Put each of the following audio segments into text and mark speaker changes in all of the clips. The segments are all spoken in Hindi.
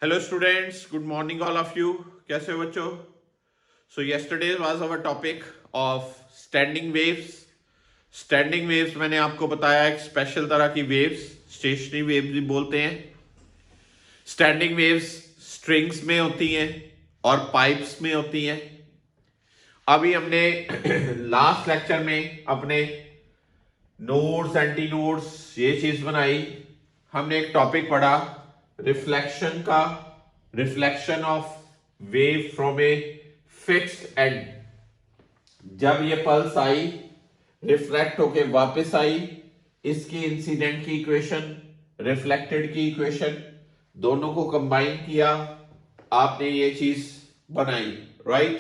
Speaker 1: Hello students, good morning all of you. कैसे हो बच्चों? So yesterday was our topic of standing waves. Standing waves मैंने आपको बताया एक स्पेशल तरह की waves, स्टेशनरी waves भी बोलते हैं. स्टैंडिंग वेव्स स्ट्रिंग्स में होती हैं और पाइप्स में होती हैं. अभी हमने लास्ट लेक्चर में अपने नोड्स एंटी नोड्स ये चीज बनाई. हमने एक टॉपिक पढ़ा रिफ्लेक्शन का, reflection of wave from a fixed and. जब ये पल्स आई, रिफ्लेक्ट होके वापस आई, इसकी इंसिडेंट की इक्वेशन, रिफ्लेक्टेड की इक्वेशन, दोनों को कंबाइन किया, आपने ये चीज बनाई. राइट.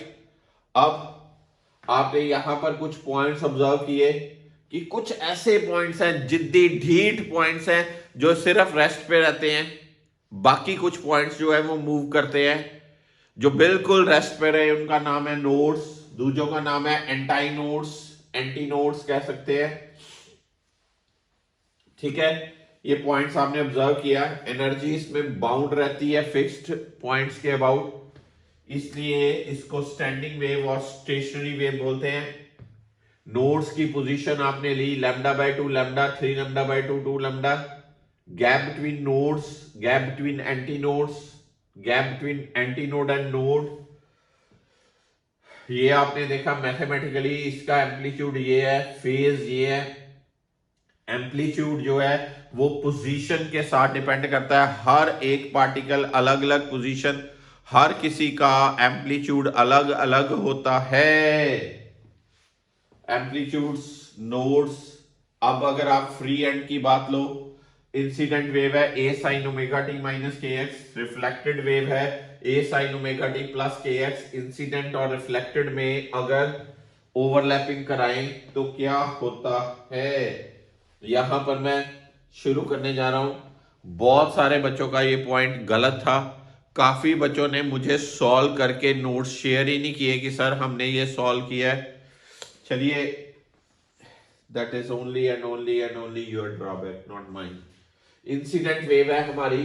Speaker 1: अब आपने यहां पर कुछ पॉइंट्स ऑब्जर्व किए कि कुछ ऐसे पॉइंट्स हैं, जिद्दी ढीठ पॉइंट्स हैं, जो सिर्फ रेस्ट पे रहते हैं. बाकी कुछ पॉइंट्स जो है वो मूव करते हैं. जो बिल्कुल रेस्ट पे रहे उनका नाम है नोड्स, दूसरों का नाम है एंटी नोड्स, एंटी नोड्स कह सकते हैं. ठीक है. ये पॉइंट्स आपने ऑब्जर्व किया. एनर्जी इसमें बाउंड रहती है फिक्स्ड पॉइंट्स के अबाउट, इसलिए इसको स्टैंडिंग वेव और स्टेशनरी वेव बोलते हैं. नोड्स की पोजीशन आपने ली λ/2, λ, 3 λ/2, 2 λ. Gap between nodes, gap between antinodes, gap between antinode and node, ये आपने देखा मैथमेटिकली. इसका एम्पलीट्यूड ये है, फेज ये है. एम्पलीट्यूड जो है वो पोजीशन के साथ डिपेंड करता है. हर एक पार्टिकल अलग अलग पोजीशन, हर किसी का एम्पलीट्यूड अलग अलग होता है. Amplitudes, nodes. अब अगर आप फ्री एंड की बात लो, इंसिडेंट वेव है a sin omega t minus k x, reflected wave है a sin omega t plus k x. Incident और रिफ्लेक्टेड में अगर ओवरलैपिंग कराएं तो क्या होता है, यहां पर मैं शुरू करने जा रहा हूं. बहुत सारे बच्चों का ये पॉइंट गलत था. काफी बच्चों ने मुझे सॉल्व करके नोट्स शेयर ही नहीं किए कि सर हमने ये सॉल्व किया है. चलिए, that is only and only your drawback, not mine. Incident wave है हमारी,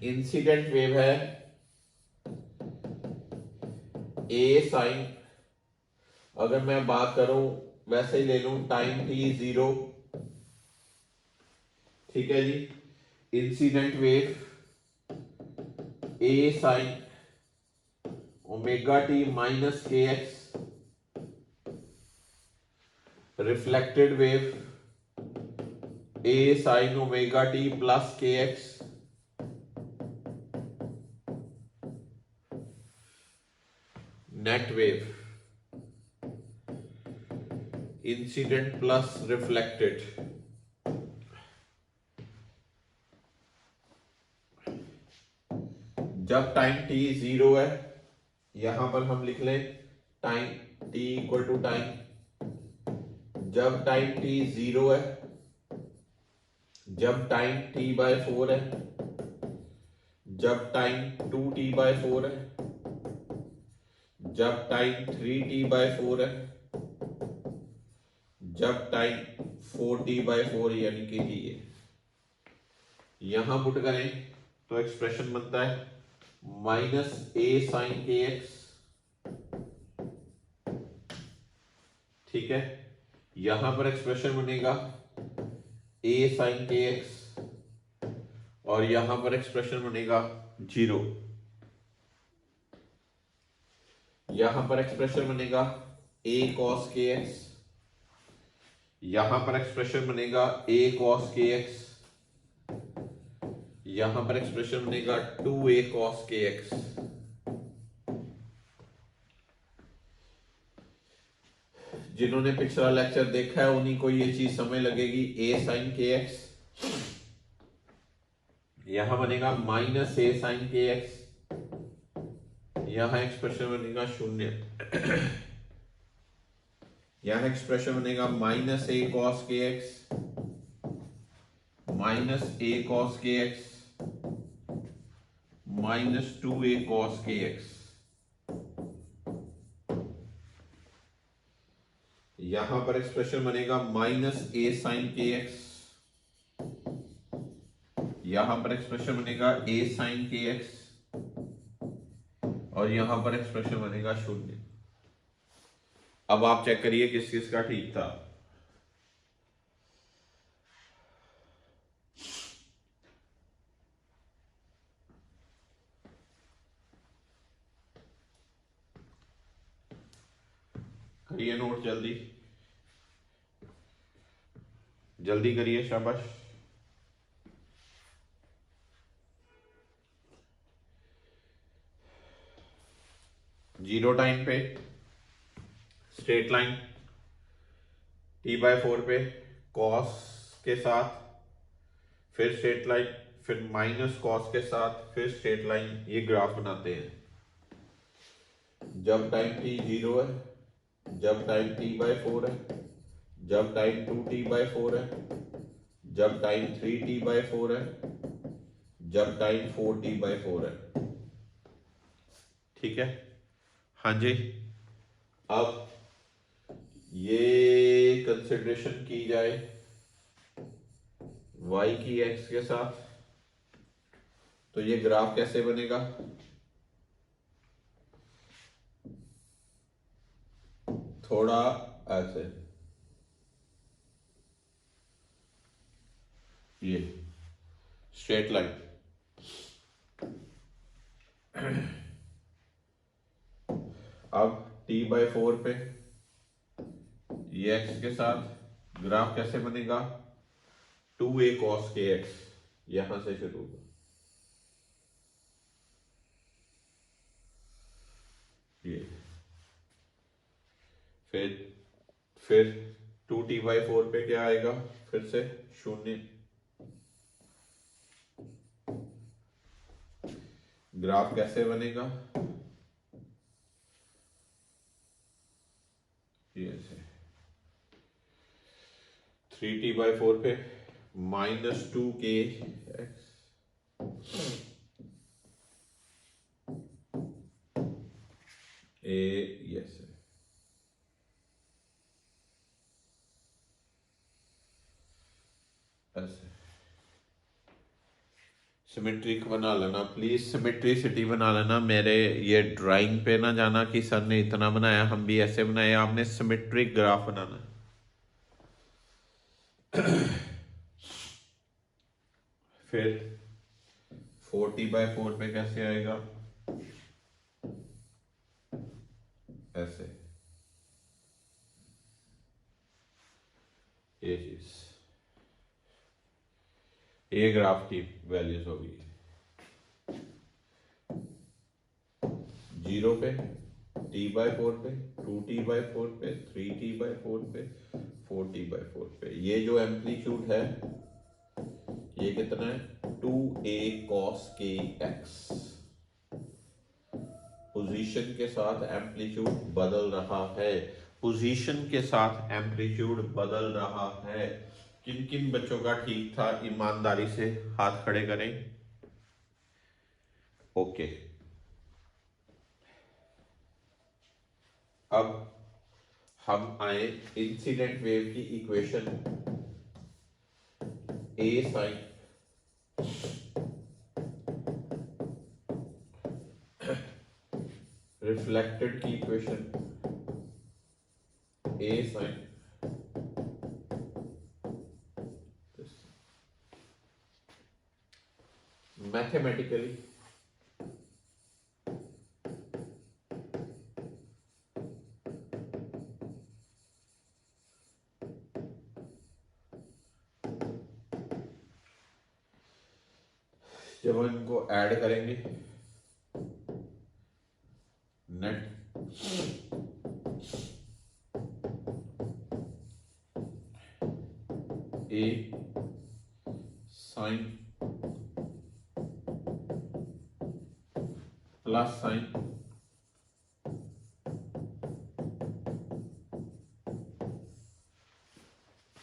Speaker 1: इंसिडेंट वेव है ए साइन, अगर मैं बात करूं वैसे ही ले लूं टाइम t0. ठीक है जी. Incident wave a sine omega t minus k x, reflected wave a sin omega t plus k x, net wave incident plus reflected. जब टाइम t 0 है, यहां पर हम लिख लें time t equal to time. जब टाइम t 0 है, जब टाइम t/4 है, जब टाइम 2t/4 है, जब टाइम 3t/4 है, जब टाइम 4t/4 यानी कि ये यहां पुट करें तो एक्सप्रेशन बनता है माइनस a sin के एक्स. ठीक है. यहां पर एक्सप्रेशन बनेगा a sin के एक्स और यहां पर एक्सप्रेशन बनेगा 0. यहां पर एक्सप्रेशन बनेगा a cos के एक्स, यहां पर एक्सप्रेशन बनेगा a cos के एक्स, यहां पर एक्सप्रेशन बनेगा 2a cos के एक्स. जिन्होंने पिछला लेक्चर देखा है उन्हीं को ये चीज समझ लगेगी. a sin के एक्स यहां बनेगा माइनस a sin के एक्स, यहां एक्सप्रेशन बनेगा 0. यहां एक्सप्रेशन बनेगा माइनस a cos के एक्स, माइनस a cos के एक्स, माइनस 2a cos के एक्स. यहां पर एक्सप्रेशन बनेगा माइनस a sin के एक्स, यहां पर एक्सप्रेशन बनेगा a sin kx और यहां पर एक्सप्रेशन बनेगा 0। अब आप चेक करिए किस किस का ठीक था। करिए नोट, जल्दी जल्दी करिए, शाबाश। जीरो टाइम पे स्ट्रेट लाइन t/4 पे कॉस के साथ, फिर स्ट्रेट लाइन, फिर माइनस कॉस के साथ, फिर स्ट्रेट लाइन। ये ग्राफ बनाते हैं जब टाइम t 0 है, जब टाइम t/4 है, जब टाइम 2t/4 है, जब टाइम 3t/4 है, जब टाइम 4t/4 है। ठीक है, हाँ जी। अब ये कंसिडरेशन की जाए y की x के साथ, तो ये ग्राफ कैसे बनेगा? थोड़ा ऐसे, ये स्ट्रेट लाइन। अब t/4 पे ये x के साथ ग्राफ कैसे बनेगा? 2a cos kx, यहां से शुरू होगा। ये फिर 2t/4 पे क्या आएगा? फिर से 0। ग्राफ कैसे बनेगा? ये से 3t/4 पे -2kx, यस ऐसे। सिमेट्रिक बना लेना प्लीज, सिमेट्रिसिटी बना लेना। मेरे ये ड्राइंग पे ना जाना कि सर ने इतना बनाया हम भी ऐसे बनाए, आपने सिमेट्रिक ग्राफ बनाना। फिर 4t/4 पे कैसे आएगा? ऐसे, ये चीज, ये ग्राफ की वैल्यूज होगी 0 पे, t/4 पे, 2t/4 पे, 3t/4 पे, 4t/4 पे। ये जो एम्पलीट्यूड है ये कितना है? 2a cos kx। पोजीशन के साथ एम्पलीट्यूड बदल रहा है, पोजीशन के साथ एम्पलीट्यूड बदल रहा है। किन किन बच्चों का ठीक था? ईमानदारी से हाथ खड़े करें। ओके, अब हम आए इंसिडेंट वेव की इक्वेशन। a sin रिफ्लेक्टेड की इक्वेशन, a sin मैथमेटिकली जब हम इनको ऐड करेंगे net a sin plus sine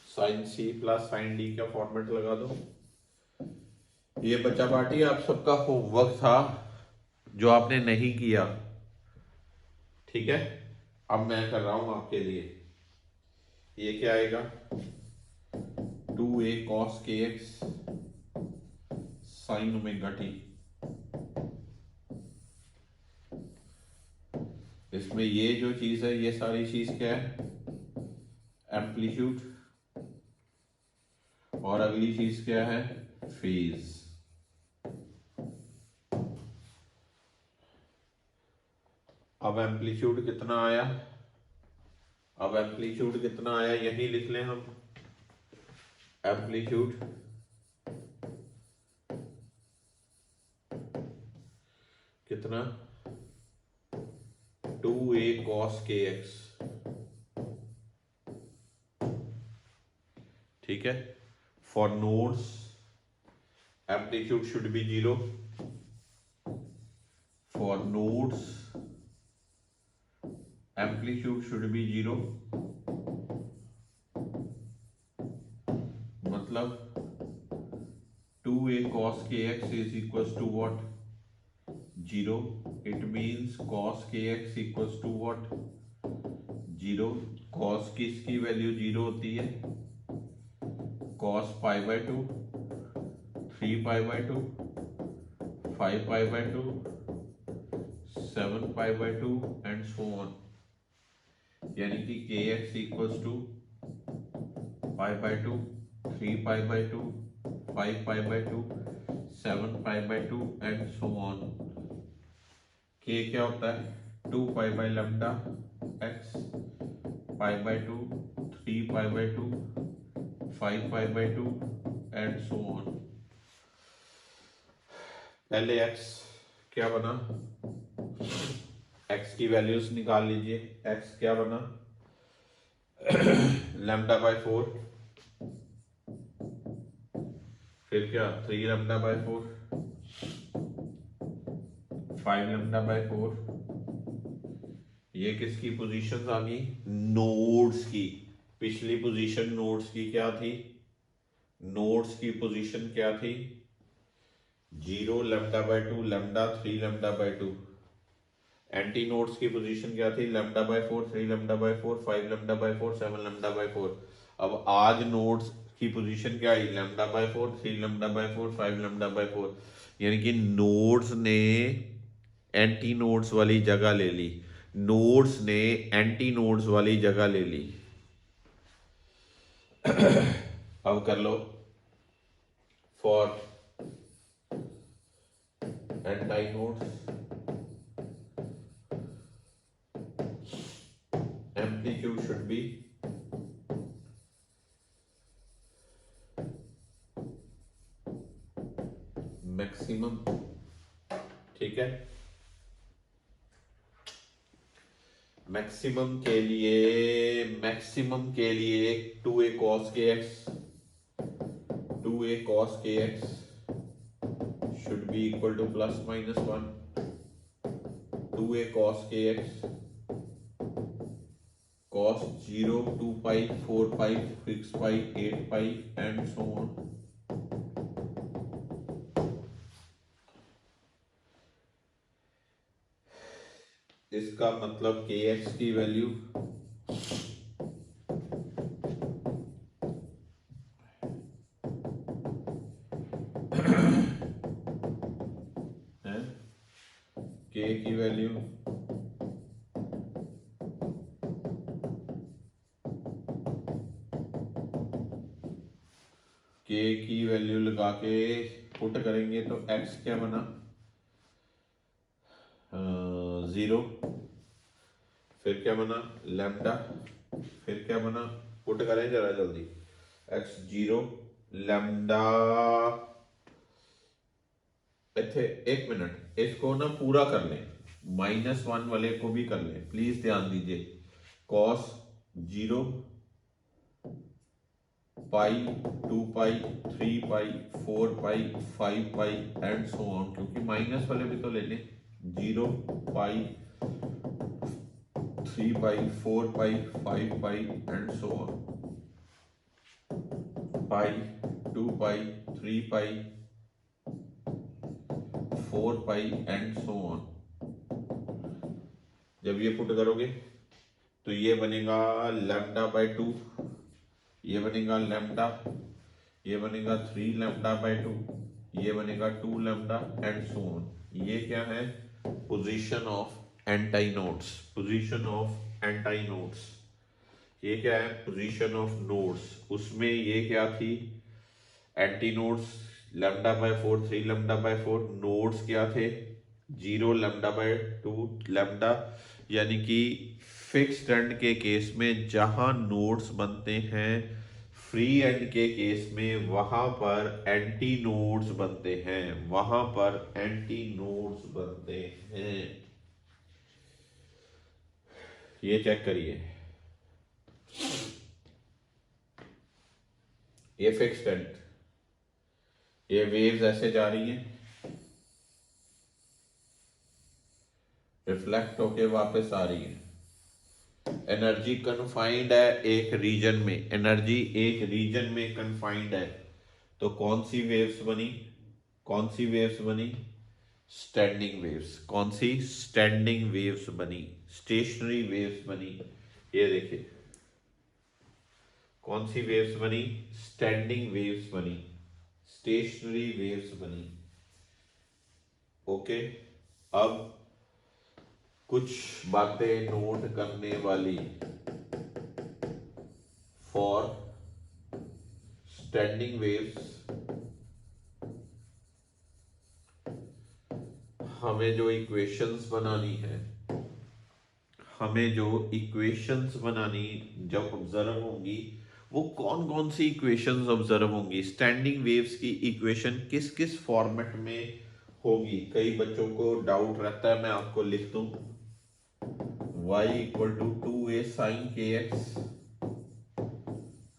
Speaker 1: sine C plus sine D का फॉर्मेट लगा दो। ये बच्चा पार्टी आप सबका होमवर्क था जो आपने नहीं किया, ठीक है? अब मैं कर रहा हूं आपके लिए। ये क्या आएगा? 2a cos kx sign omega T. इसमें ये जो चीज है, ये सारी चीज क्या है? एम्पलीट्यूड। और अगली चीज क्या है? फेज। अब एम्पलीट्यूड कितना आया? अब एम्पलीट्यूड कितना आया यही लिख लें हम। एम्पलीट्यूड कितना? 2a cos kx। ठीक है। For nodes amplitude should B 0। For nodes amplitude should B 0। मतलब 2a cos kx is equals to what? 0. It means cos kx equals to what? 0. cos की इसकी वैल्यू 0 होती है। cos pi by 2, 3 pi by 2, 5 pi by 2, 7 pi by 2 and so on. यानी कि kx equals to pi by 2, 3 pi by 2, 5 pi by 2, 7 pi by 2 and so on. k क्या होता है? 2 pi by lambda x, pi by 2, 3 pi by 2, 5 pi by 2 and so on. पहले x क्या बना? x की वैल्यूज निकाल लीजिए। x क्या बना? लैम्डा बाय 4, फिर क्या? 3 लैम्डा बाय 4, 5 लैम्डा बाय 4। ये किसकी पोजीशंस आ गई? नोड्स की। पिछली पोजीशन नोड्स की क्या थी? नोड्स की पोजीशन क्या थी? 0 lambda by 2, lambda, 3 lambda by 2। Antinodes की पोजीशन क्या थी? Lambda by 4, 3 lambda by 4, 5 lambda by 4, 7 lambda by 4। अब आज नोड्स की पोजीशन क्या आई? Lambda by 4, 3 lambda by 4, 5 lambda by 4। यानी कि नोड्स ने एंटी नोड्स वाली जगह ले ली। नोड्स ने एंटी नोड्स वाली जगह ले ली। अब कर लो for anti nodes amplitude should be maximum. ठीक है। मैक्सिमम के लिए 2a cos kx, 2a cos kx should be equal to plus minus 1, 2a cos kx cos 0, 2 pi, 4 pi, 6 pi, 8 pi and so on। इसका मतलब kx की वैल्यू है, k की वैल्यू लगा के पुट करेंगे तो x क्या बना? 0। फिर क्या बना? लैम्डा। फिर क्या बना? पुट करें जरा जल्दी। x 0 lambda. इथे एक मिनट, इसको ना पूरा कर लें, -1 वाले को भी कर लें प्लीज, ध्यान दीजिए। cos 0 pi, 2 pi, 3 pi, 4 pi, 5 pi and so on, क्योंकि माइनस वाले भी तो ले लें। 0 pi, 3 pi, 4 pi, 5 pi and so on. Pi, 2 pi, 3 pi, 4 pi and so on. जब ये पुट करोगे तो ये बनेगा लैम्डा बाय 2, ये बनेगा लैम्डा, ये बनेगा 3 लैम्डा बाय 2, ये बनेगा 2 लैम्डा एंड सो ऑन। ये क्या है? Position of anti nodes, position of anti nodes. ये क्या है? Position of nodes. उसमें ये क्या थी? Anti nodes lambda by 4, 3 lambda by 4। Nodes क्या थे? 0 लैम्डा बाय 2 लैम्डा। यानी कि फिक्स्ड एंड के केस में जहां नोड्स बनते हैं, फ्री एंड के केस में वहां पर एंटी नोड्स बनते हैं, वहां पर एंटी नोड्स बनते हैं। ये चेक करिए, ये फिक्स्ड एंड, ये वेव्स ऐसे जा रही हैं, रिफ्लेक्ट होके वापस आ रही है। एनर्जी कन्फाइंड है एक रीजन में, एनर्जी एक रीजन में कन्फाइंड है। तो कौन सी वेव्स बनी? कौन सी वेव्स बनी? Standing waves. कौन सी? स्टैंडिंग वेव्स बनी, स्टेशनरी वेव्स बनी। ये देखिए कौन सी वेव्स बनी? स्टैंडिंग वेव्स बनी, स्टेशनरी वेव्स बनी। ओके, अब कुछ बातें नोट करने वाली फॉर स्टैंडिंग वेव्स। हमें जो इक्वेशंस बनानी है, हमें जो इक्वेशंस बनानी जब ऑब्जर्व होंगी, वो कौन कौन सी इक्वेशंस ऑब्जर्व होंगी? स्टैंडिंग वेव्स की इक्वेशन किस किस फॉर्मेट में होगी? कई बच्चों को डाउट रहता है, मैं आपको लिख दूं। y equal to 2a sine के x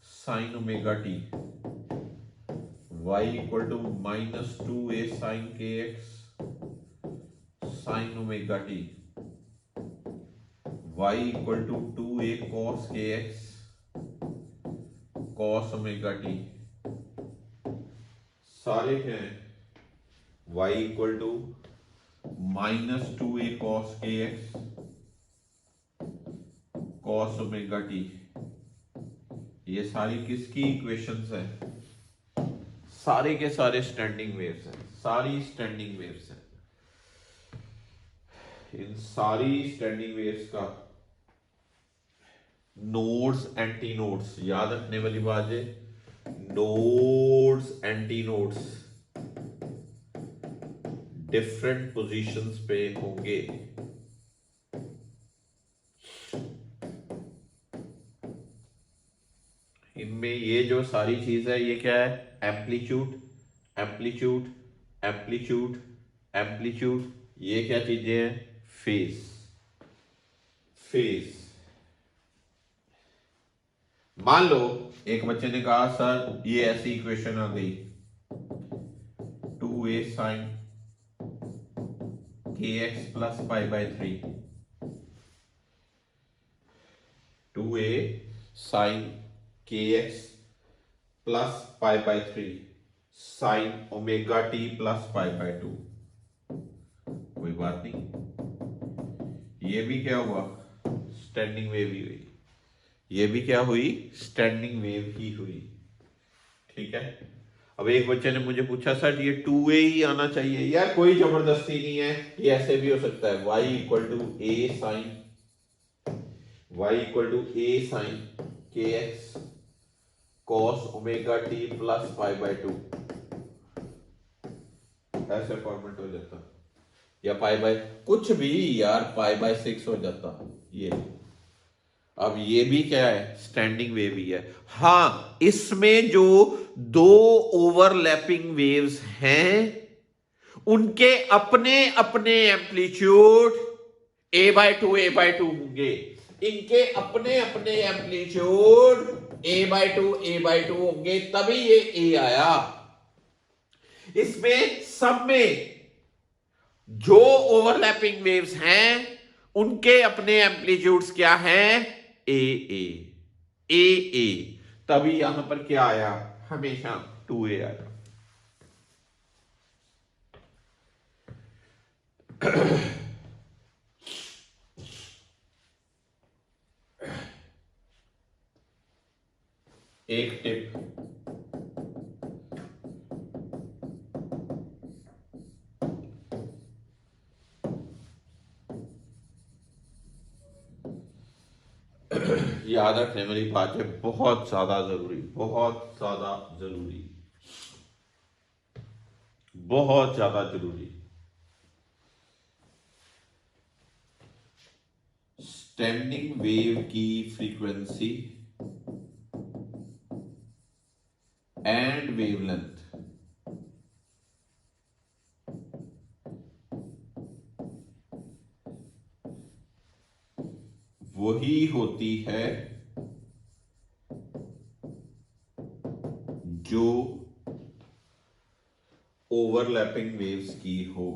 Speaker 1: sine omega t, y equal to minus 2a sine के x sine omega t, y equal to 2a cos के एक्स कॉस ओमेगा टी। सारे हैं y equal to minus 2a cos के एक्स कॉस ओमेगा टी। ये सारी किसकी इक्वेशंस है? सारे के सारे स्टैंडिंग वेव्स हैं, सारी स्टैंडिंग वेव्स हैं। इन सारी स्टैंडिंग वेव्स का नोड्स एंटी नोड्स, याद रखने वाली बात है, nodes anti nodes different positions पे होंगे। इनमें ये जो सारी चीज है, ये क्या है? Amplitude, amplitude, amplitude, amplitude. ये क्या चीजें हैं? Face, face. मान लो एक बच्चे ने कहा सर ये ऐसी इक्वेशन आ गई, 2a साइन के x plus pi by 3, 2a sine के x plus pi by 3 sine omega T plus pi by 2। कोई बात नहीं, ये भी क्या हुआ? स्टैंडिंग वेव ही हुई। ये भी क्या हुई? स्टैंडिंग वेव ही हुई। ठीक है। अब एक बच्चे ने मुझे पूछा सर ये 2a ही आना चाहिए। यार कोई जबरदस्ती नहीं है, ये ऐसे भी हो सकता है। y equal to a sine, y equal to a sine के x cos omega T plus pi by 2, ऐसे फॉर्मेट हो जाता, या पाई बाय कुछ भी, यार पाई बाय 6 हो जाता ये। अब ये भी क्या है? स्टैंडिंग वेव ही है। हां, इसमें जो दो ओवरलैपिंग वेव्स हैं उनके अपने अपने एम्पलीट्यूड a/2 होंगे। इनके अपने अपने एम्पलीट्यूड a/2 होंगे, तभी ये a आया। इसमें सब में जो ओवरलैपिंग वेव्स हैं उनके अपने एम्पलीट्यूड्स क्या हैं? ए, तभी यहां पर क्या आया? हमेशा 2a आया। एक टिप, याद रखने वाली बात है, बहुत ज्यादा जरूरी, बहुत ज्यादा जरूरी, बहुत ज्यादा जरूरी। स्टैंडिंग वेव की फ्रीक्वेंसी एंड वेवलेंथ वही होती है जो ओवरलैपिंग वेव्स की हो।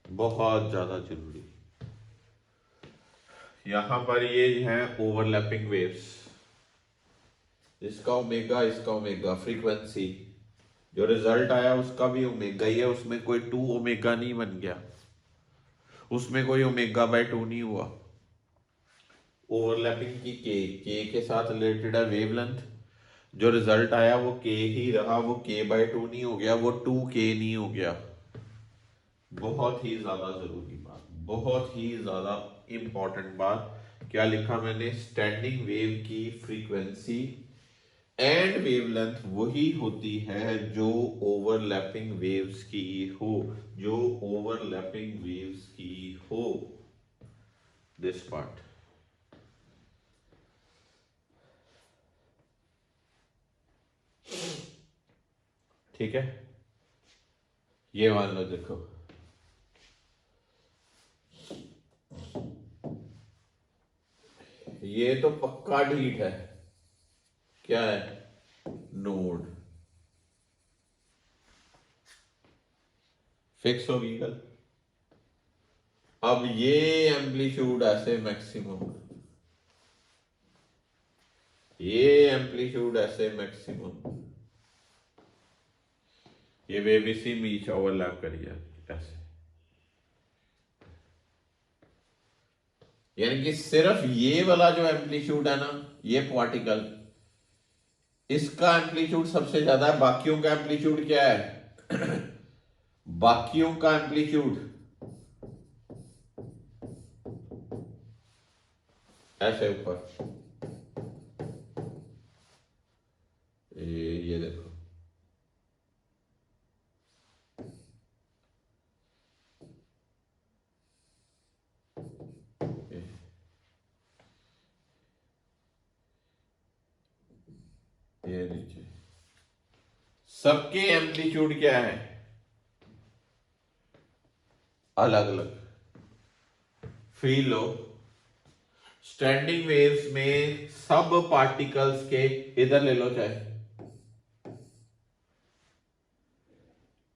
Speaker 1: बहुत ज्यादा जरूरी। यहां पर ये है ओवरलैपिंग वेव्स, इसका ओमेगा फ्रीक्वेंसी, जो रिजल्ट आया उसका भी ओमेगा ही है, उसमें कोई 2 ओमेगा नहीं बन गया, उसमें कोई ओमेगा बाय 2 नहीं हुआ। ओवरलैपिंग की के के साथ रिलेटेड है वेवलेंथ, जो रिजल्ट आया वो के ही रहा, वो के बाय 2 नहीं हो गया, वो 2k नहीं हो गया। बहुत ही ज्यादा जरूरी बात, बहुत ही ज्यादा इंपॉर्टेंट बात। क्या लिखा मैंने? स्टैंडिंग वेव की फ्रीक्वेंसी एंड वेवलेंथ वही होती है जो ओवरलैपिंग वेव्स की हो, जो ओवरलैपिंग वेव्स की हो। दिस पार्ट ठीक है। ये मान लो, देखो ये तो पक्का ढीठ है। क्या है? नोड फिक्स होगी कल। अब ये एम्पलीट्यूड ऐसे मैक्सिमम, ये एम्पलीट्यूड ऐसे मैक्सिमम, ये वेव इसी बीच ओवरलैप करिए ऐसे, यानी कि सिर्फ ये वाला जो एम्पलीट्यूड है ना, ये पार्टिकल, इसका एम्पलीट्यूड सबसे ज्यादा है। बाकियों का एम्पलीट्यूड क्या है? बाकियों का एम्पलीट्यूड ऐसे ऊपर, ये देखो, ये नीचे, सबके एम्पलीट्यूड क्या है? अलग अलग। फील लो, स्टैंडिंग वेव्स में सब पार्टिकल्स के, इधर ले लो, चाहे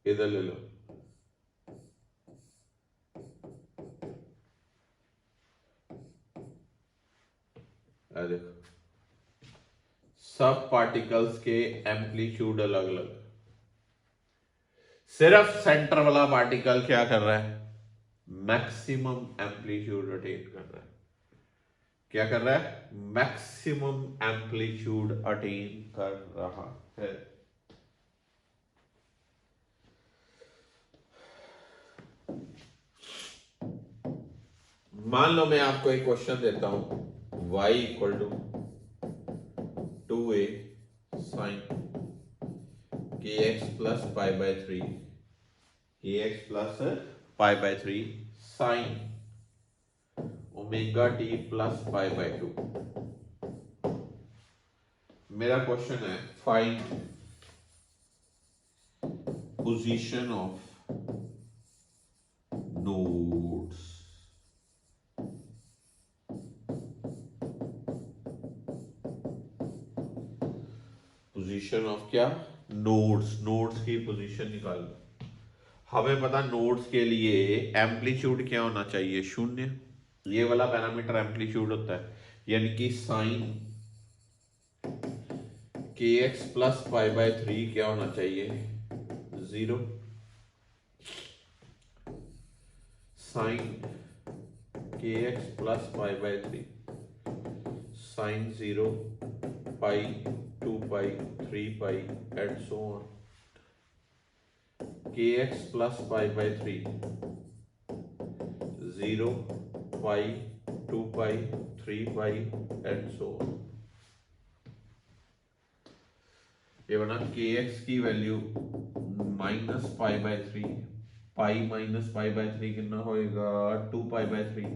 Speaker 1: इधर ले लो, देखो सब पार्टिकल्स के एम्पलीट्यूड अलग अलग। सिर्फ सेंटर वाला पार्टिकल क्या कर रहा है? मैक्सिमम एम्पलीट्यूड अटेन कर रहा है। क्या कर रहा है? मैक्सिमम एम्पलीट्यूड अटेन कर रहा है। मान लो मैं आपको एक क्वेश्चन देता हूं, y equal to 2a sine kx plus pi by 3, kx plus pi by 3 sine omega T plus pi by 2। मेरा क्वेश्चन है, find position of nodes. Position of क्या? नोड्स। नोड्स की पोजीशन निकाल। हमें पता नोड्स के लिए एम्पलीट्यूड क्या होना चाहिए? 0। ये वाला पैरामीटर एम्पलीट्यूड होता है, यानी कि साइन के एक्स प्लस पाई बाय 3 क्या होना चाहिए? 0। साइन के x plus pi by 3, sine 0, pi, 2 pi, 3 pi and so on. kx plus pi by 3, 0, pi, 2 pi, 3 pi and so on. ये बना kx की value minus pi by 3, pi minus pi by 3 कितना होएगा 2 pi by 3,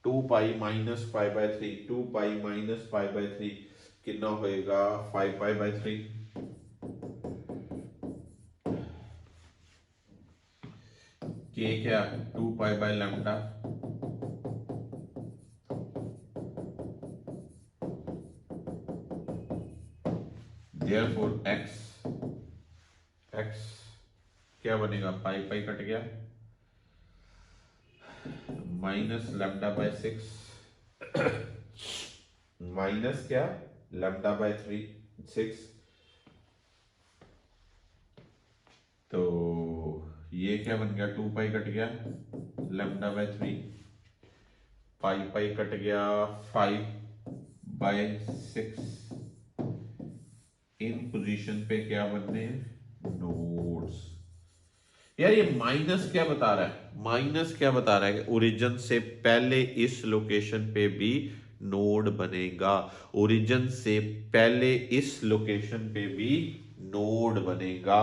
Speaker 1: 2 pi minus pi by 3, 2 pi minus pi by 3 कितना होएगा 5 पाई बाय 3. के क्या 2 pi by lambda, therefore x क्या बनेगा पाई पाई कट गया माइनस लैम्डा बाय 6 माइनस क्या लैम्डा बाय 6. तो ये क्या बन गया 2 पाई कट गया lambda by 3, pi pi cut गया 5 बाय 6. इन पोजीशन पे क्या बनने हैं नोड्स. यार ये माइनस क्या बता रहा है, माइनस क्या बता रहा है कि ओरिजिन से पहले इस लोकेशन पे भी नोड बनेगा, ओरिजिन से पहले इस लोकेशन पे भी नोड बनेगा.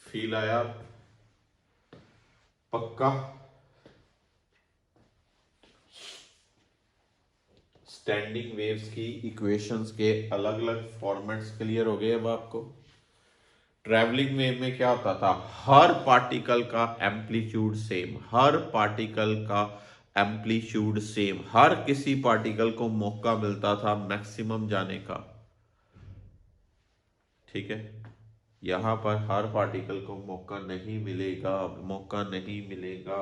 Speaker 1: फील आया पक्का. स्टैंडिंग वेव्स की इक्वेशंस के अलग अलग फॉर्मेट्स क्लियर हो गए. अब आपको ट्रैवलिंग वेव में क्या होता था, हर पार्टिकल का एम्पलीट्यूड सेम, हर पार्टिकल का एम्पलीट्यूड सेम, हर किसी पार्टिकल को मौका मिलता था मैक्सिमम जाने का. ठीक है, यहां पर हर पार्टिकल को मौका नहीं मिलेगा, मौका नहीं मिलेगा.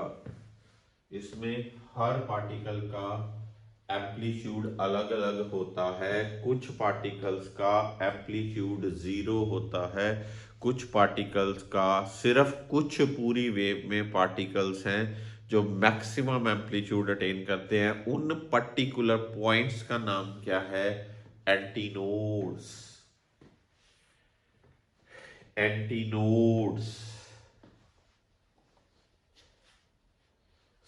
Speaker 1: इसमें हर पार्टिकल का एम्पलीट्यूड अलग अलग होता है. कुछ पार्टिकल्स का एम्पलीट्यूड 0 होता है, कुछ पार्टिकल्स का सिर्फ कुछ पूरी वेव में पार्टिकल्स हैं जो मैक्सिमम एम्पलीट्यूड अटेन करते हैं. उन पर्टिकुलर पॉइंट्स का नाम क्या है, एंटीनोड्स. एंटीनोड्स.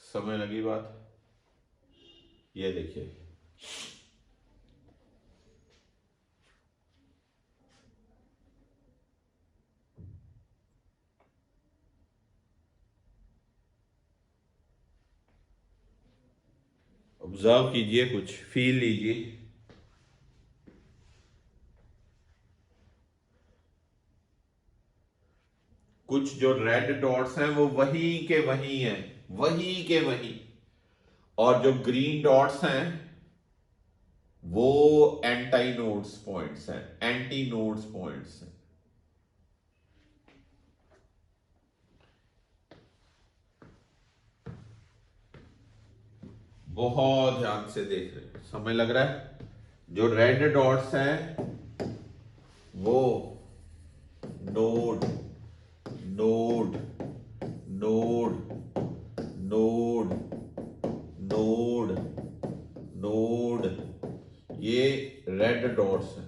Speaker 1: समझ लगी बात. ये देखिए ऑब्जर्व कीजिए, कुछ फील लीजिए. कुछ जो रेड डॉट्स हैं वो वही के वही हैं, वही के वही. और जो ग्रीन डॉट्स हैं वो एंटी नोड्स पॉइंट्स हैं, एंटी नोड्स पॉइंट्स हैं. बहुत ध्यान से देख रहे हैं, समय लग रहा है. जो रेड डॉट्स हैं वो node node node node node node, ये रेड डॉट्स हैं.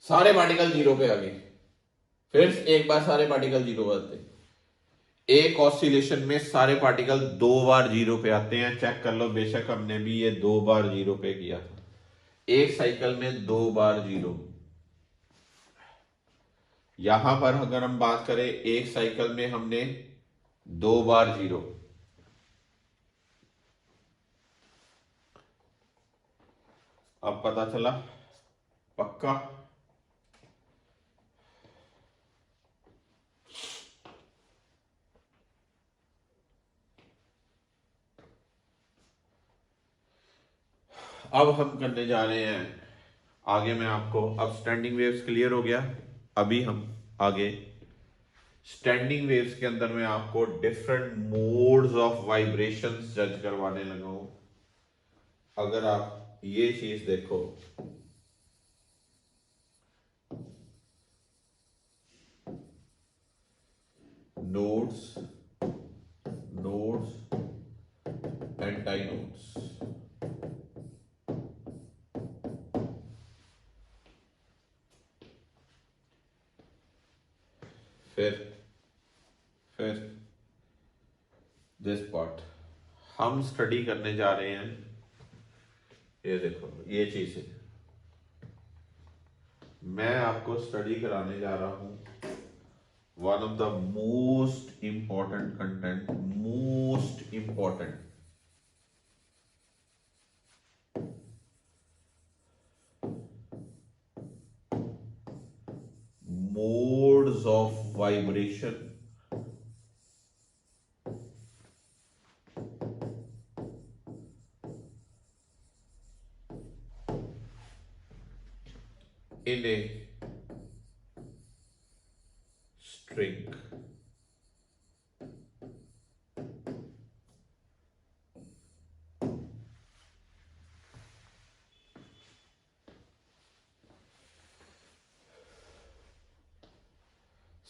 Speaker 1: सारे पार्टिकल 0 पे आ गए. फिर एक बार सारे पार्टिकल 0 पे आते हैं. एक ऑसिलेशन में सारे पार्टिकल 2 बार 0 पे आते हैं. चेक कर लो, बेशक हमने भी ये 2 बार 0 पे किया था. एक साइकिल में 2 बार 0. यहां पर अगर हम बात करें एक साइकिल में हमने 2 बार 0. अब पता चला पक्का. अब हम करने जा रहे हैं आगे. मैं आपको अब स्टैंडिंग वेव्स क्लियर हो गया. अभी हम आगे स्टैंडिंग वेव्स के अंदर मैं आपको डिफरेंट मोड्स ऑफ वाइब्रेशंस जज करवाने लगा हूं. अगर आप ये चीज देखो, नोड्स, नोड्स, एंटी नोड्स। फिर दिस पार्ट हम स्टडी करने जा रहे हैं। ये देखो, ये चीज है, मैं आपको स्टडी कराने जा रहा हूं one of the most important content, most important, modes of vibration in a string।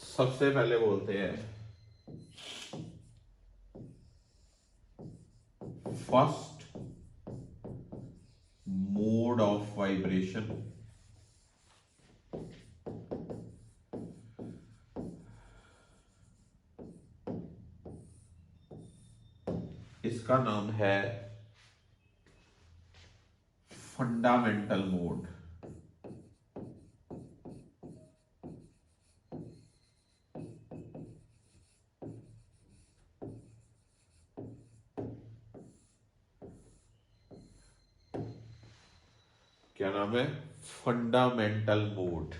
Speaker 1: सबसे पहले बोलते हैं फर्स्ट मोड ऑफ वाइब्रेशन, इसका नाम है फंडामेंटल मोड। क्या नाम है? Fundamental mode.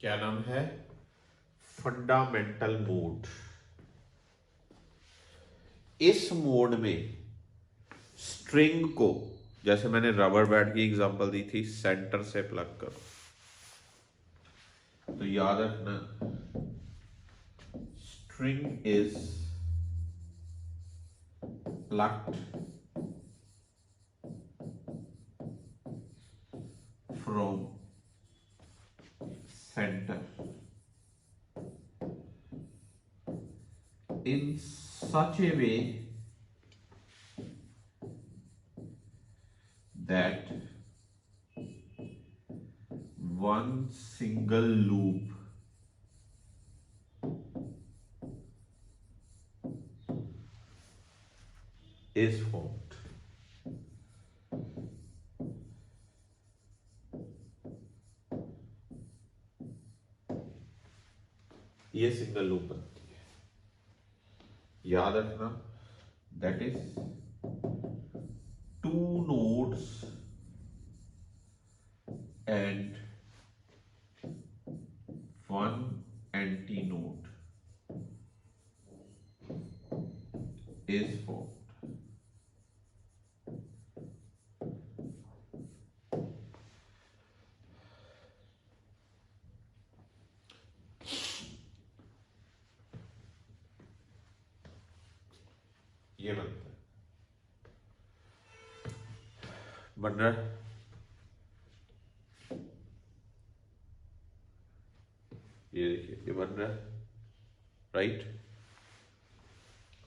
Speaker 1: क्या नाम है? Fundamental mode. इस मोड में स्ट्रिंग को, जैसे मैंने रबर बैंड की एग्जांपल दी थी, सेंटर से प्लग करो, तो याद रखना string is plucked from center in such a way that one single loop is formed। ये सिंगल लूप बनती है, याद रखना। That is two nodes and one anti node is formed. ये बनता है, बन रहा है। ये देखिए, ये बन रहा है, राइट।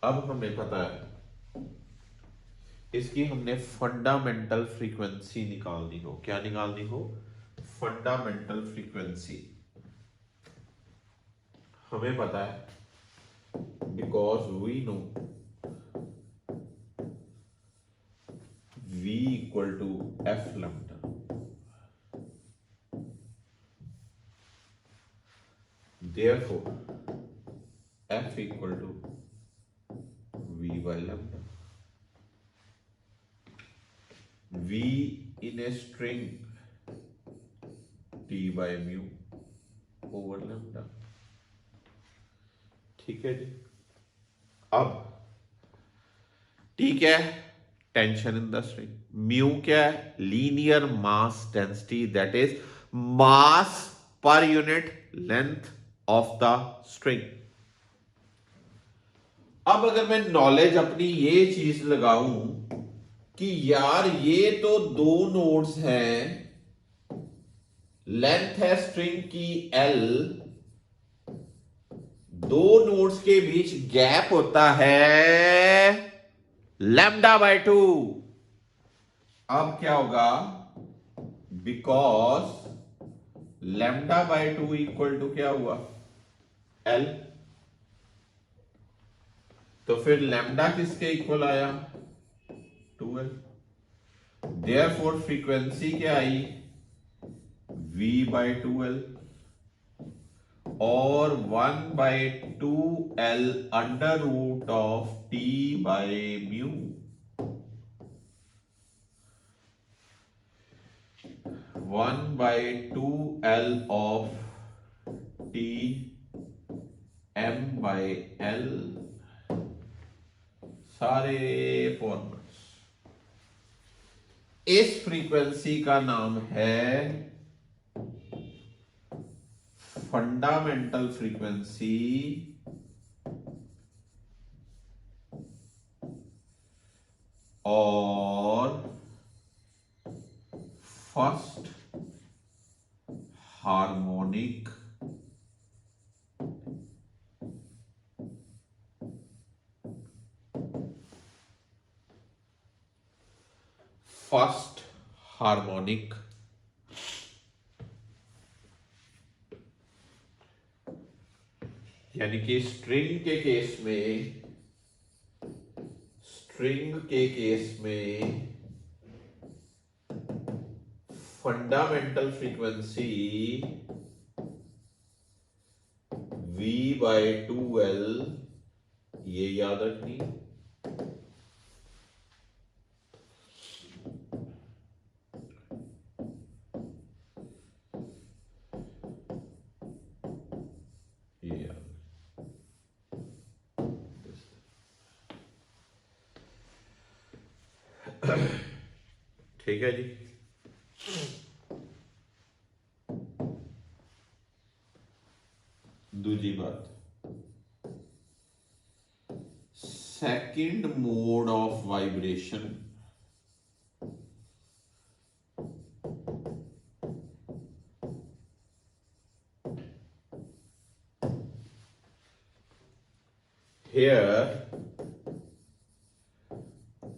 Speaker 1: अब हमें पता है इसकी हमने फंडामेंटल फ्रीक्वेंसी निकालनी हो। क्या निकालनी हो? Fundamental frequency. हमें पता है because we know V equal to F lambda। Therefore, F equal to V by lambda। V in a string T by mu over lambda। ठीक है जी। अब T क्या है? Tension in the string. Mu क्या है? Linear mass density, that is mass per unit length of the string. अब अगर मैं नॉलेज अपनी ये चीज लगाऊं कि यार ये तो दो नोड्स हैं, लेंथ है स्ट्रिंग की L, दो नोड्स के बीच गैप होता है λ/2। अब क्या होगा, बिकॉज λ/2 इक्वल टू क्या हुआ, L, तो फिर लैम्डा किसके इक्वल आया, 2L। देयरफॉर फ्रीक्वेंसी क्या आई, V/2L, और 1/2L under root of T/μ। 1/2L ऑफ T M/L, सारे फॉर्मूल्स। इस फ्रीक्वेंसी का नाम है फंडामेंटल फ्रीक्वेंसी और फर्स्ट हार्मोनिक फर्स्ट हार्मोनिक यानी कि स्ट्रिंग के केस में फंडामेंटल फ्रीक्वेंसी V/2L, ये याद रखनी। ये याद, ठीक है जी। दूसरी बात, second mode of vibration here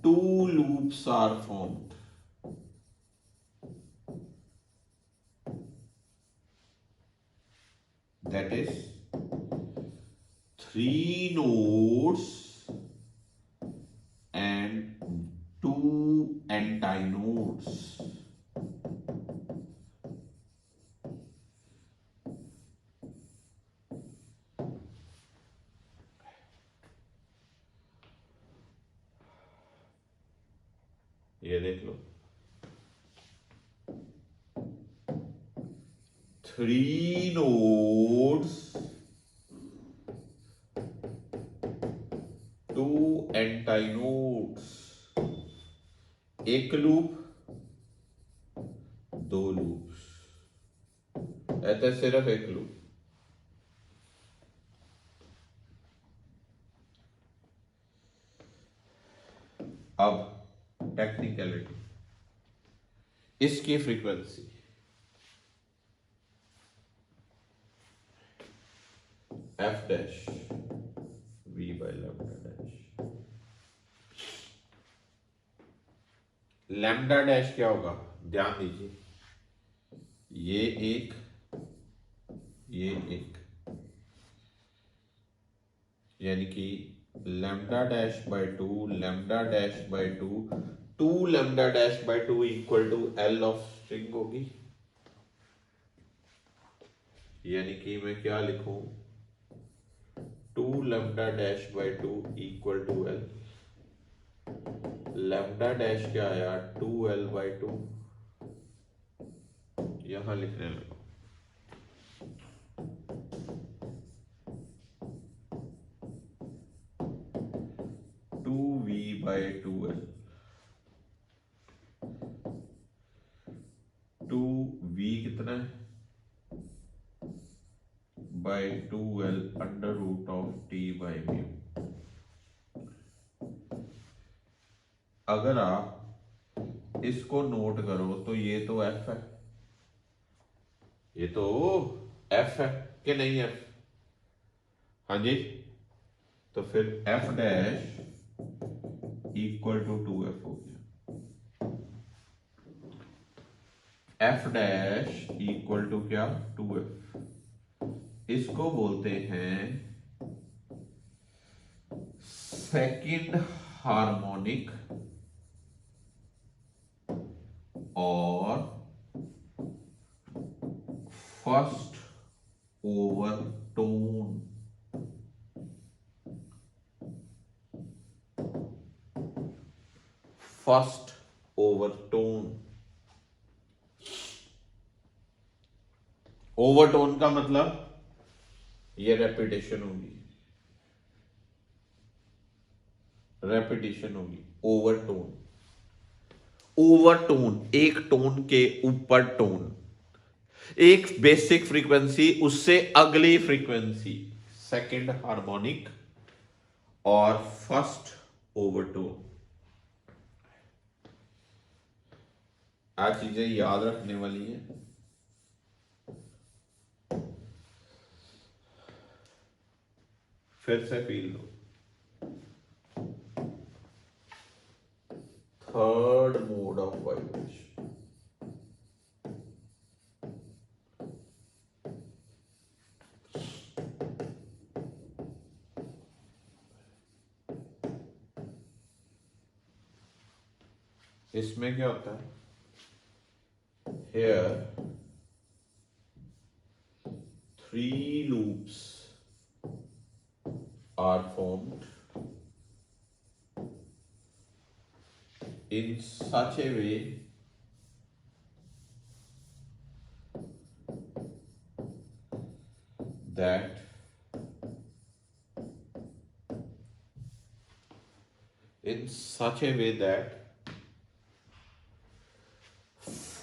Speaker 1: two loops are formed, that is three nodes and two antinodes. ये देख लो, three nodes, two antinodes, एक लूप दो लूप्स, ऐसे सिर्फ एक लूप। अब टेक्निकलिटी, इसकी frequency F dash V/λ dash. Lambda dash क्या होगा, ध्यान दीजिए, ये एक, यानी कि λ'/2, λ'/2, 2λ'/2 equal to L of string होगी। यानी कि मैं क्या लिखूं, 2λ'/2 equal to L, lambda dash क्या आया 2L/2, यहां लिखने लगा। V/2L, 2V कितना है by 2L under root of T/μ। अगर आप इसको नोट करो तो ये तो एफ है, ये तो एफ है कि नहीं एफ? हाँ जी, तो फिर F dash equal to 2f हो गया। एफ डैश इक्वल टू क्या? 2f। इसको बोलते हैं सेकंड हार्मोनिक और first overtone. First overtone. Overtone का मतलब ये रेपिटेशन होगी, रेपिटेशन होगी। ओवरटोन, ओवरटोन एक टोन के ऊपर टोन, एक बेसिक फ्रीक्वेंसी उससे अगली फ्रीक्वेंसी, सेकंड हार्मोनिक और फर्स्ट ओवरटोन। आज चीजें याद रखने वाली हैं। फिर से feel low. Third mode of vibration, इसमें क्या होता है? Here 3 loops are formed in such a way that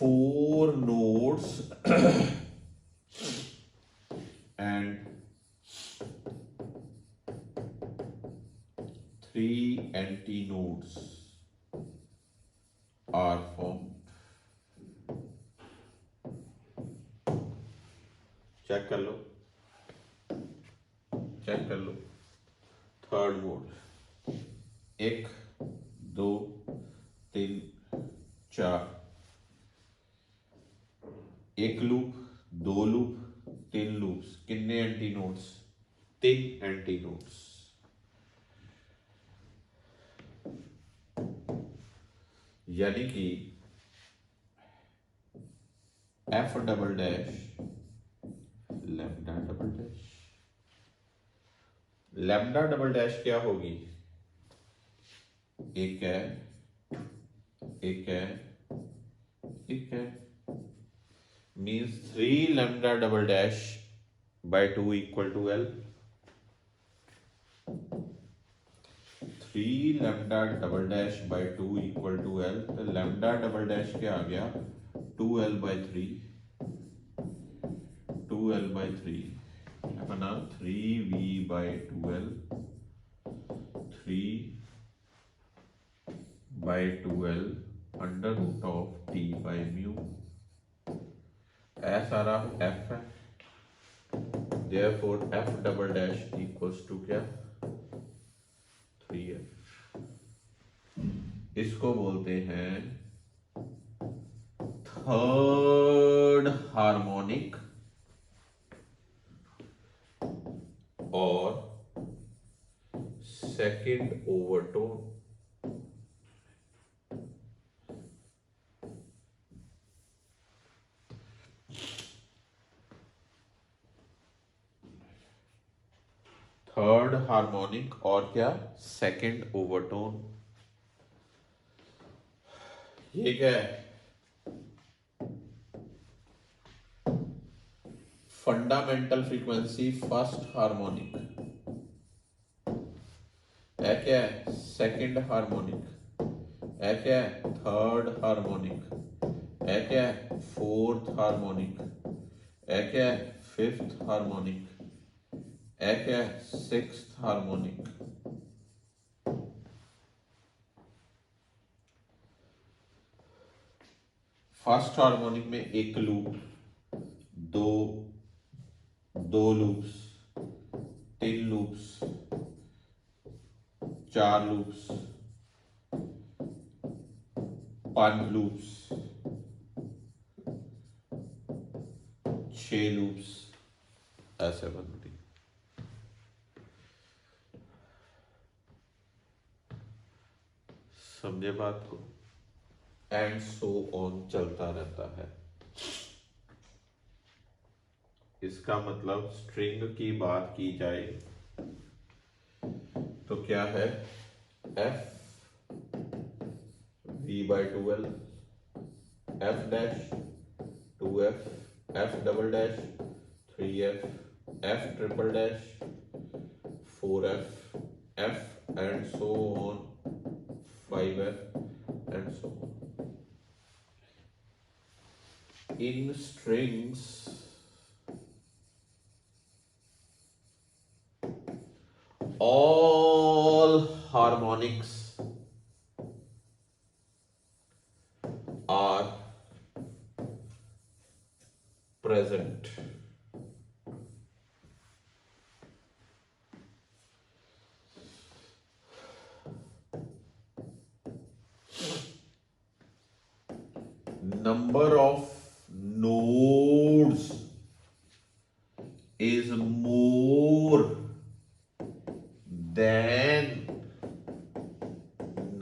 Speaker 1: four nodes and 3 antinodes are formed. Check कर लो, चेक कर लो। थर्ड मोड, 1 2 3 4, एक लूप, 2 लूप, 3 लूप्स। कितने एंटीनोड्स? 3 एंटीनोड्स। यानी कि F double dash lambda double dash, lambda double dash क्या होगी? एक है, एक है, एक है, means 3 lambda double dash by 2 equal to L। 3 lambda double dash by 2 equal to L, तो lambda double dash क्या आ गया? 2L by 3, 2L by 3 बना 3V by 2L, 3 by 2L under root of T by mu। सारा F है, therefore F double dash equals to क्या? 3F। इसको बोलते हैं थर्ड हार्मोनिक और सेकंड ओवरटोन। थर्ड हार्मोनिक और क्या? Second overtone. ये क्या है? फंडामेंटल फ्रीक्वेंसी फर्स्ट हार्मोनिक है, क्या है? सेकंड हार्मोनिक है, क्या है? थर्ड हार्मोनिक है, क्या है? फोर्थ हार्मोनिक है, क्या है? फिफ्थ हार्मोनिक है, क्या है? Sixth harmonic. फर्स्ट हार्मोनिक में एक लूप, दो दो लूप्स, तीन लूप्स, चार लूप्स, पांच लूप्स, छह लूप्स, ऐसे बनती। समझे बात को? एंड सो ऑन चलता रहता है। इसका मतलब स्ट्रिंग की बात की जाए तो क्या है, F V by 12, F dash 2f, F double dash 3f, F triple dash 4f, F and so on 5f and so on. In strings, all harmonics are present. Number of nodes is more than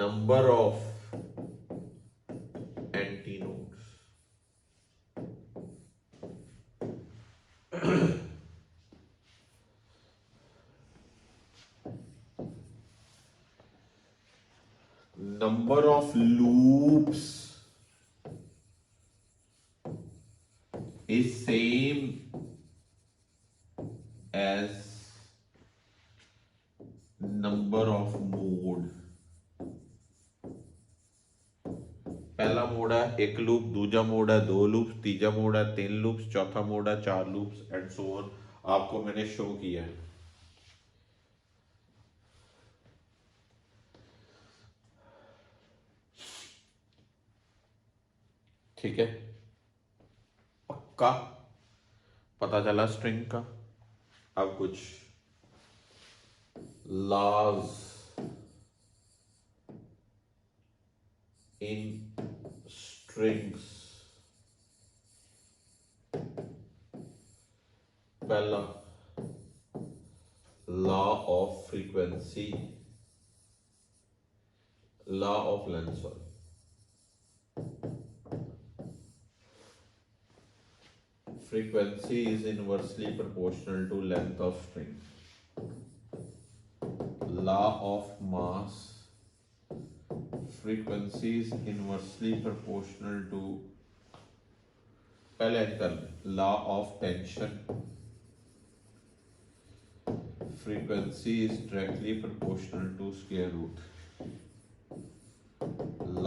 Speaker 1: number of antinodes. Number of loops is same as number of mode. पहला मोड है एक लूप, दूसरा मोड है दो लूप्स, तीसरा मोड है तीन लूप्स, चौथा मोड है चार लूप्स एंड सो ऑन। आपको मैंने शो किया है। ठीक है, पक्का पता चला स्ट्रिंग का। अब कुछ लॉज इन स्ट्रिंग्स। पहला law of frequency, law of length, sorry, frequency is inversely proportional to length of string. Law of mass, frequency is inversely proportional to, पहले कर law of tension, frequency is directly proportional to square root.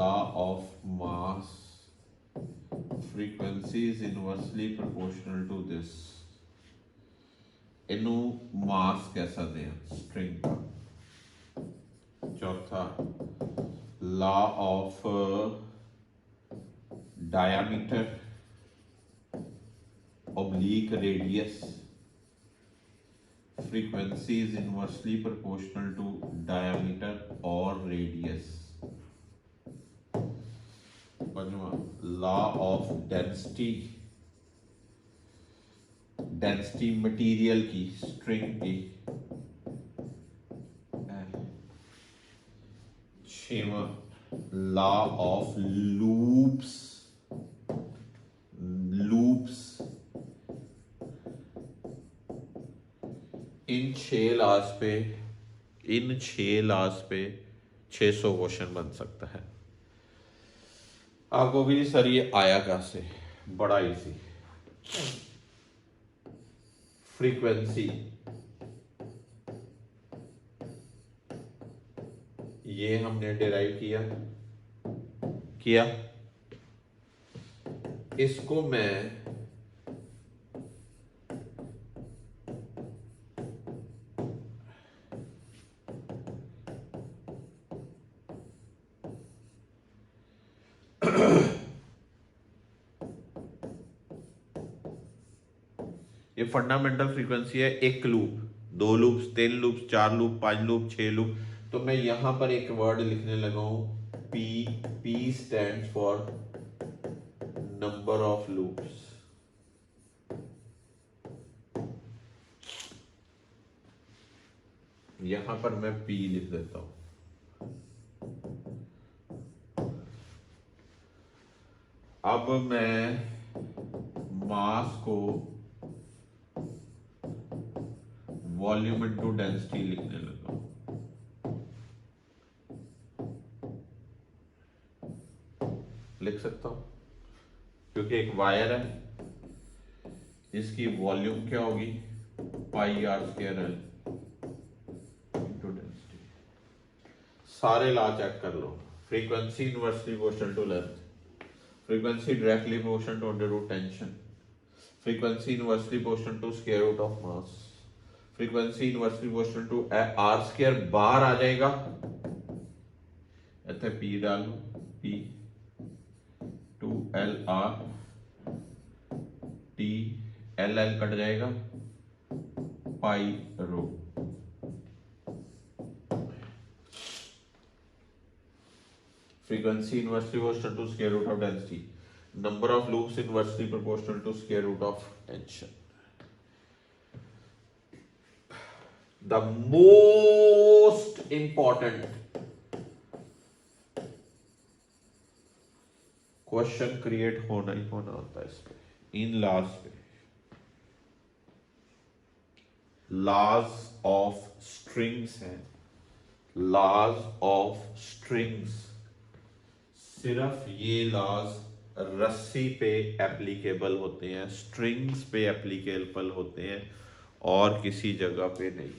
Speaker 1: Law of mass, frequency is inversely proportional to this. इनू मास कैसा दें स्ट्रिंग का। चौथा law of diameter oblique radius, frequency is inversely proportional to diameter or radius. पंजवां law of density, density material की, स्ट्रिंग की। छठवां लॉ ऑफ लूप्स, लूप्स। इन छह लॉज पे 600 क्वेश्चन बन सकता है। आपको भी सर ये आया कैसे, बड़ा इजी। फ्रीक्वेंसी ये हमने डिराइव किया। इसको मैं ये फंडामेंटल फ्रीक्वेंसी है। एक loop, 2 loops, 3 loops, 4 loop, 5 loop, 6 loop. तो मैं यहां पर एक वर्ड लिखने लगा हूं P. P stands for number of loops. यहां पर मैं पी लिख देता हूं। अब मैं मास को वॉल्यूम इनटू डेंसिटी लिखने लगा हूं। लिख सकता हूं क्योंकि एक वायर है, इसकी वॉल्यूम क्या होगी, pi r square l into density. सारे लॉ चेक कर लो। Frequency inversely proportional to length, frequency directly proportional to under root tension, frequency inversely proportional to square root of mass, frequency inversely proportional to r square बाहर आ जाएगा, इतने p डाल लो, p to l r t l l cut जाएगा, पाई रो। Frequency inversely proportional to square root of density. Number of loops inversely proportional to square root of tension. The most important question create होना ही होना होता है इसमें, इन laws पे। Laws of strings हैं, laws of strings। सिर्फ ये लॉज रस्सी पे एप्लीकेबल होते हैं, स्ट्रिंग्स पे एप्लीकेबल होते हैं, और किसी जगह पे नहीं।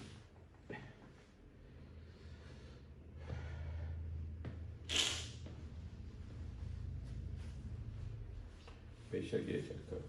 Speaker 1: बेशक ये चेक करो।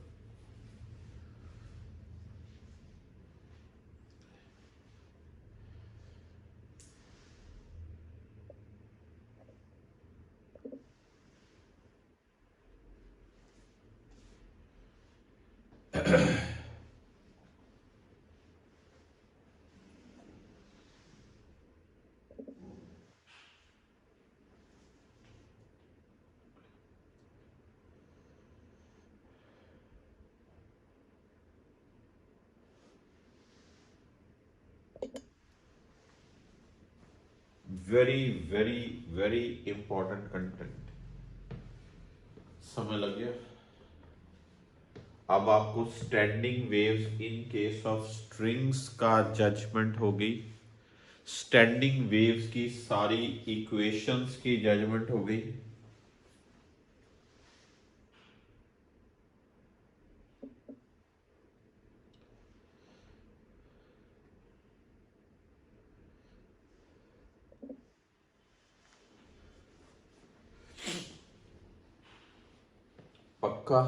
Speaker 1: Very very very important content. समय लग गया। अब आपको standing waves in case of strings का जजमेंट होगी, स्टैंडिंग वेव्स की सारी इक्वेशंस की जजमेंट हो गई। पक्का?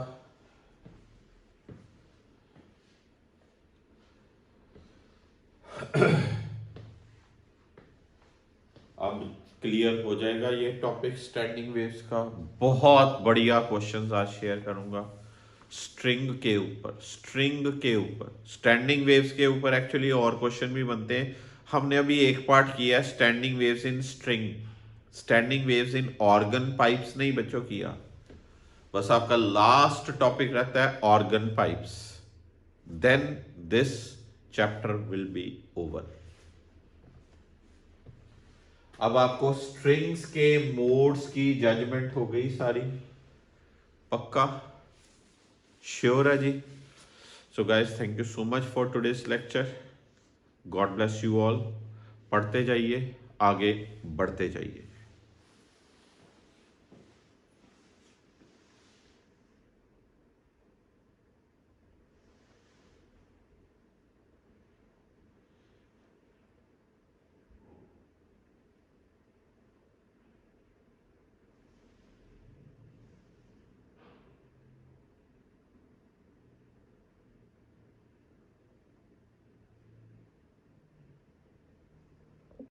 Speaker 1: अब क्लियर हो जाएगा ये टॉपिक स्टैंडिंग वेव्स का। बहुत बढ़िया क्वेश्चंस आज शेयर करूंगा स्ट्रिंग के ऊपर, स्ट्रिंग के ऊपर, स्टैंडिंग वेव्स के ऊपर। एक्चुअली और क्वेश्चन भी बनते हैं। हमने अभी एक पार्ट किया है standing waves in string, standing waves in organ pipes नहीं बच्चों किया। बस आपका लास्ट टॉपिक रहता है organ pipes, then this chapter will be over. अब आपको स्ट्रिंग्स के मोड्स की जजमेंट हो गई सारी। पक्का? श्योर है जी? So guys, thank you so much for today's lecture. God bless you all. पढ़ते जाइए, आगे बढ़ते जाइए।